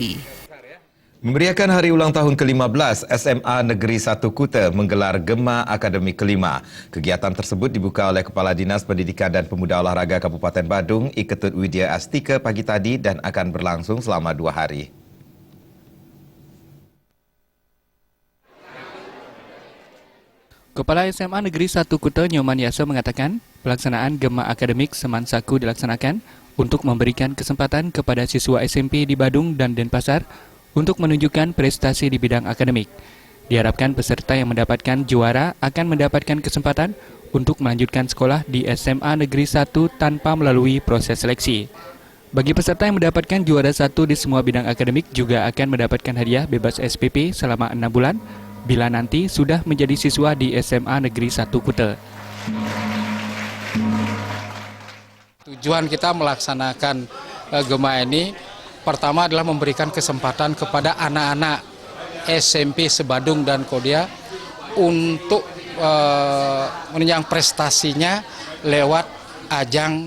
TV. Memeriahkan hari ulang tahun ke-15, SMA Negeri 1 Kuta menggelar Gema Akademik ke-5. Kegiatan tersebut dibuka oleh Kepala Dinas Pendidikan dan Pemuda Olahraga Kabupaten Badung, Iketut Widya Astika pagi tadi dan akan berlangsung selama 2 hari. Kepala SMA Negeri 1 Kuta Nyoman Yaso mengatakan, pelaksanaan Gema Akademik Semansaku dilaksanakan untuk memberikan kesempatan kepada siswa SMP di Badung dan Denpasar untuk menunjukkan prestasi di bidang akademik. Diharapkan peserta yang mendapatkan juara akan mendapatkan kesempatan untuk melanjutkan sekolah di SMA Negeri 1 tanpa melalui proses seleksi. Bagi peserta yang mendapatkan juara 1 di semua bidang akademik juga akan mendapatkan hadiah bebas SPP selama 6 bulan bila nanti sudah menjadi siswa di SMA Negeri 1 Kuta. Tujuan kita melaksanakan Gema ini pertama adalah memberikan kesempatan kepada anak-anak SMP sebadung dan Kodia untuk menunjang prestasinya lewat ajang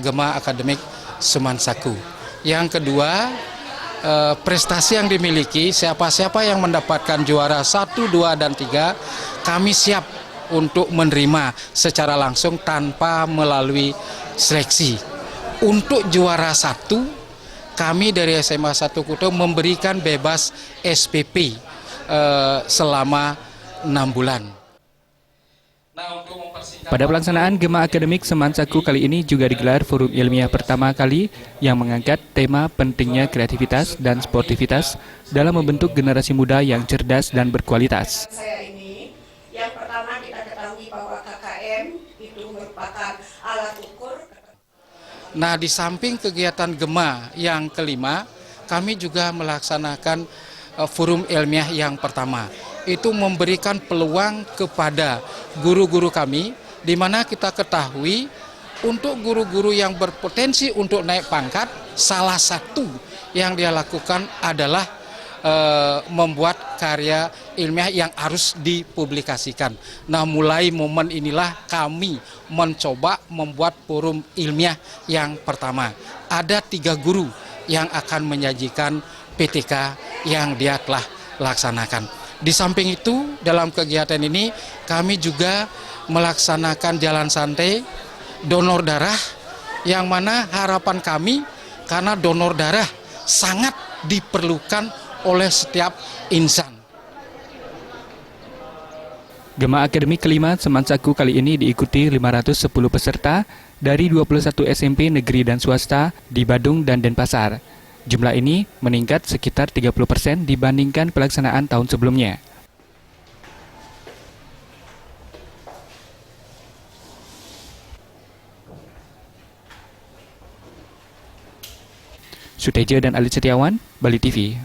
Gema Akademik Semansaku. Yang kedua, prestasi yang dimiliki siapa-siapa yang mendapatkan juara 1, 2, dan 3, kami siap untuk menerima secara langsung tanpa melalui seleksi. Untuk juara 1, kami dari SMA 1 Kuta memberikan bebas SPP selama 6 bulan. Pada pelaksanaan Gema Akademik Semansaku kali ini juga digelar forum ilmiah pertama kali yang mengangkat tema pentingnya kreativitas dan sportivitas dalam membentuk generasi muda yang cerdas dan berkualitas. Saya ini, yang pertama kita ketahui bahwa KKM itu merupakan alat ukur. Nah, di samping kegiatan Gema yang kelima, kami juga melaksanakan forum ilmiah yang pertama. Itu memberikan peluang kepada guru-guru kami, di mana kita ketahui untuk guru-guru yang berpotensi untuk naik pangkat, salah satu yang dia lakukan adalah membuat karya ilmiah yang harus dipublikasikan. Nah, mulai momen inilah kami mencoba membuat forum ilmiah yang pertama. Ada 3 guru yang akan menyajikan PTK yang dia telah laksanakan. Di samping itu, dalam kegiatan ini kami juga melaksanakan jalan santai donor darah, yang mana harapan kami karena donor darah sangat diperlukan oleh setiap insan. Gema Akademik ke-5 Semansaku kali ini diikuti 510 peserta dari 21 SMP negeri dan swasta di Badung dan Denpasar. Jumlah ini meningkat sekitar 30% dibandingkan pelaksanaan tahun sebelumnya. Suteja dan Alit Setiawan, Bali TV.